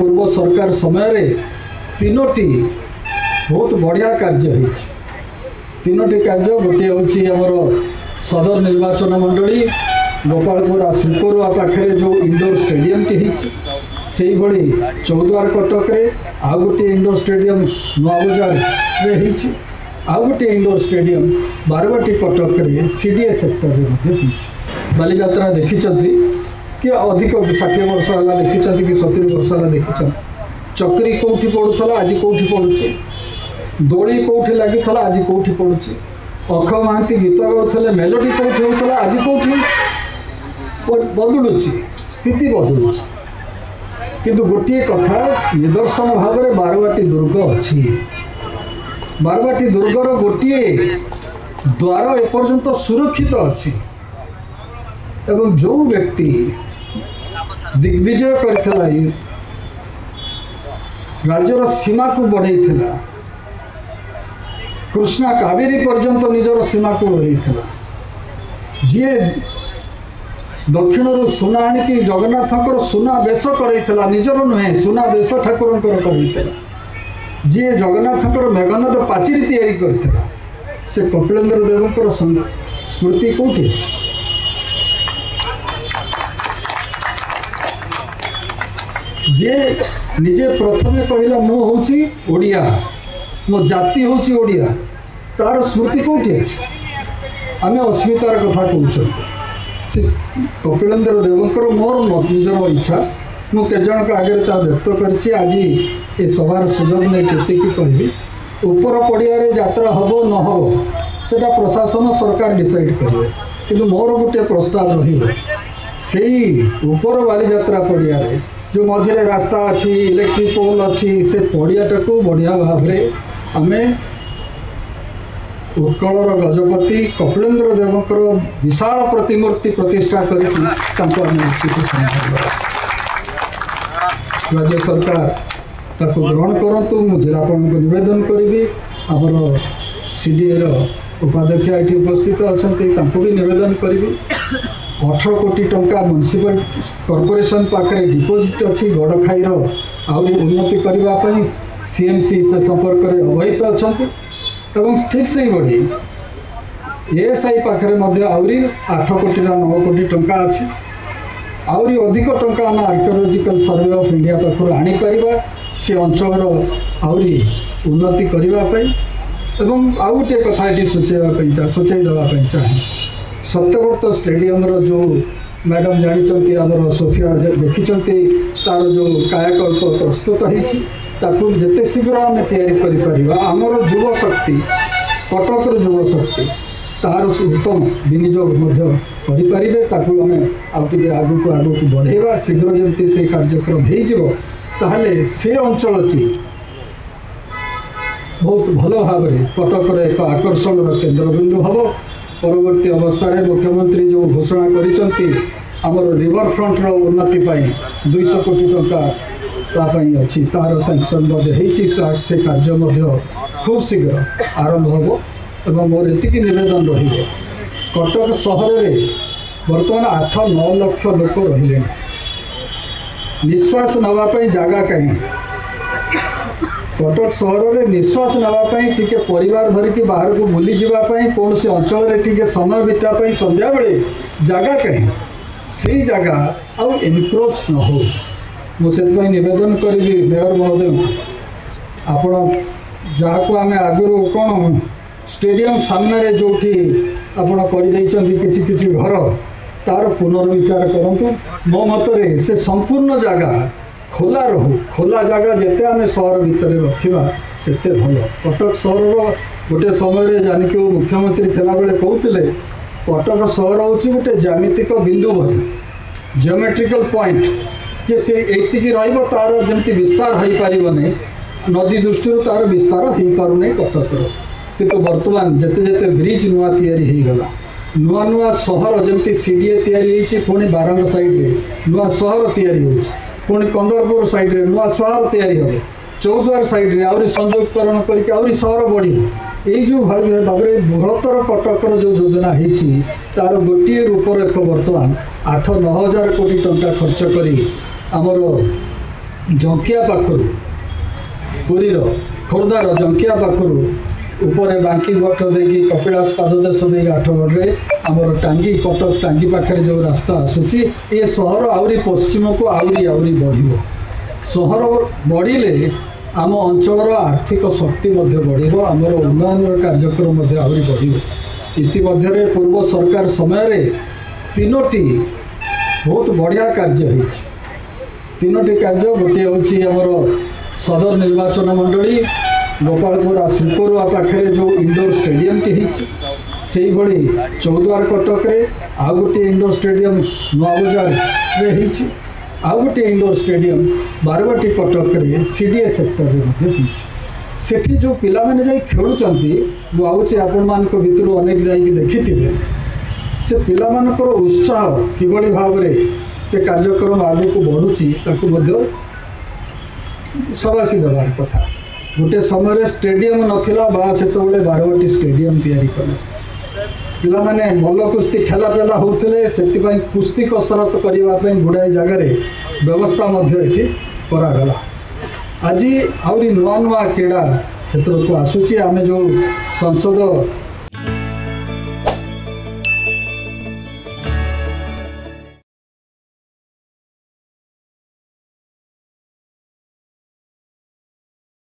पूर्व सरकार समय तीनोटी बहुत बढ़िया कार्य हो तीनोटी कार्य गोटे हूँ आमर सदर निर्वाचन मंडली गोपालपुर शिल्परुआ पाखे जो इंडोर स्टेडियम टी से भली चौद्वार कटक आउ गोटे इंडोर स्टेडियम नुआबजार आउ गोटे indoor stadium Barabati Cuttack CDA sector में बालीजात्रा देखी कि अधिक 60 वर्ष है देखी कि 70 वर्ष है देखी चक्री कौटी पड़ूला आज कौटी पड़ुची दोली कौटी लगी आज कौटी पड़ुची अख महांती गीत गाँव मेलोडी कौटी होता आज कौटी बदलुची स्थिति बदलुची किंतु गोटे कथा निदर्शन भाव में बारवाटी दुर्ग अच्छी बारवाटी दुर्गर गोटे द्वार एपर्यंत सुरक्षित अच्छी एवं जो व्यक्ति दिग्विजय करथिला राज्यर सीमा को बढ़ाई कृष्णा कावेरी पर्यंत निजर सीमा को बढ़ाई जी दक्षिण सुना आणिकी जगन्नाथ सुना बेश कर निजर नुहे सुना बेश ठाकुर कर जी जगन्नाथ मेघनाद पाचिरी तैयारी करथिला से कपिलेन्द्र देवकर स्मृति कौटी अच्छी जे निजे प्रथमे कहला मु होची ओडिया मो जाति होची ओडिया तार स्मृति कौटी अच्छी आम अस्मितार कथा कहते कपिलेन्द्र देवकर मोर निजर इच्छा मु केजन आगे व्यक्त कर आज ये सभार सुजोग नहीं केत कहबी ऊपर पड़िया यात्रा हम न हम सेटा प्रशासन सरकार डिसाइड करेंगे किंतु मोर गोटे प्रस्ताव ऊपर बालीजात्रा पड़िया जो मझे रास्ता अच्छी इलेक्ट्रिक पोल अच्छी से पड़ियाटा को बढ़िया भाव में आम उत्कलर गजपति कपिलेन्द्र देवकर विशाल प्रतिमूर्ति प्रतिष्ठा कर राज्य सरकार ताको ग्रहण करतु मुझे जिलापाल को निवेदन करी आमर सीडीए उपाध्यक्ष ये उपस्थित अच्छा भी निवेदन करी 18 कोटी टंका म्युनिसिपल कॉर्पोरेशन पाखे डिपोजिट अच्छी गड़खाई आहरी उन्नति करने सीएमसी से संपर्क में अवहित अच्छा एवं ठीक से ही बढ़ी एएसआई पाखे आहरी 8 कोटी 9 कोटी टंका अच्छी आहरी अधिक टंका आम आर्कियोलॉजिकल सर्वे ऑफ इंडिया पाखर आनीपर से अंचल आहरी उन्नति करने एवं आउ गोटे कथा ये सूचई देवाई चाहे सत्यव्रत स्टेडियम जो मैडम जानते आमर सोफिया देखी तार जो कायाकल्प प्रस्तुत होती जिते शीघ्र आम या आमर युव शक्ति कटकर युव शक्ति तार उत्तम विनियोग करें आगे आगक बढ़ेगा शीघ्र जमी से कार्यक्रम हो से अंचलटी बहुत भल भाव कटकर एक आकर्षण केन्द्रबिंदु हम परवर्ती अवस्था मुख्यमंत्री जो घोषणा कर रिवर फ्रंट उन्नति 200 कोटी टंका अच्छी तार सैंक्शन से कार्य खूब शीघ्र आरंभ हो एवं मोर एति निवेदन कटक सहर में बर्तमान 8-9 लाख लोक रही निश्वास नापी जगह कहीं कटक सहर में निश्वास नापी टी परिवार धरिकी बाहर को बुली जावाई कौन से अंचल टी समय बितापी संध्या बेले जगह कहीं से जगह आउ एनक्रोच न हो मुझे निवेदन करी मेयर महोदय आपण जहाँ को आम आगु कौन स्टेडियम सामने जो किसी घर तार पुनर्विचार करूँ मो मतरे से संपूर्ण जगह खोला रहू खोला जगह जिते आम सहर भितर रखा से भल कटक सहर गोटे समय जानिक मुख्यमंत्री थिला बेले कहते कटक सहर हूँ गोटे ज्यामितिक बिंदु भरी जियोमेट्रिकल पॉइंट जे से एतिकी रहिबो तार जमती विस्तार हो पारिबने नदी दृष्टि तार विस्तार हो पारुने कटकर किंतु वर्तमान जेते जेते ब्रिज नुआ तैयारी हो गला नुआ नुआ सहर जमती सीडीए तैयारी पुणी बारंग साइड नुआ सहर तैयारी हो पुणी कंदरपुर साइड रे नुआ सहर तैयारी हो चौद्वार साइड रे आउरी संयोगकरण करके आउरी सहर बढ़ी यही जो भाव में बृहत्तर कटकर जो योजना होती तार गोटे रूपरेख बर्तमान 8-9 हजार कोटी टंका खर्च करी आमर जंकिया पाखर पुरीर खोर्धार जंकिया पाखर उपरे बांकी बट देखिए कपिलास पाददेश दे आठगढ़ आमर टांगी कटक टांगी पाखे जो रास्ता आसूची ये सहर आहरी पश्चिम को आहरी आहरी बढ़ सहर बढ़िले आम अंचल आर्थिक शक्ति बढ़ आमर उन्नयन कार्यक्रम आहरी बढ़ इतिमध्य पूर्व सरकार समय तीनोटी बहुत बढ़िया कार्य हो तीनोटी कार्य गोटे हूँ सदर निर्वाचन मंडली गोपालपुर शिल्परुआ पाखे जो इंडोर स्टेडियम टी से भली चौद्वार कटक आउ गोटे इंडोर स्टेडियम नुआबजार आउ गोटे indoor stadium Barabati Cuttack CDA sector में सेठी जो पिला माने जाई खेलुचंती मुझे आपण मान भितर अनेक जाई देखिथिबे से पिला मानकर उत्साह किभली भाव रे से कार्यक्रम आगे को बढ़ुची ताकू मध्य सबासी देवार कथा गोटे समय स्टेडियम नथिला बा से बारवाटी स्टेडियम तैयारी कले पिला माने मल्ल कुस्ती ठेला पेला होउथिले सेति कुस्ती कसरत करने गुड़ाए जगार व्यवस्था ये करागला आज आहरी नुआ नुआ क्रीड़ा क्षेत्र को आसूची आम जो संसद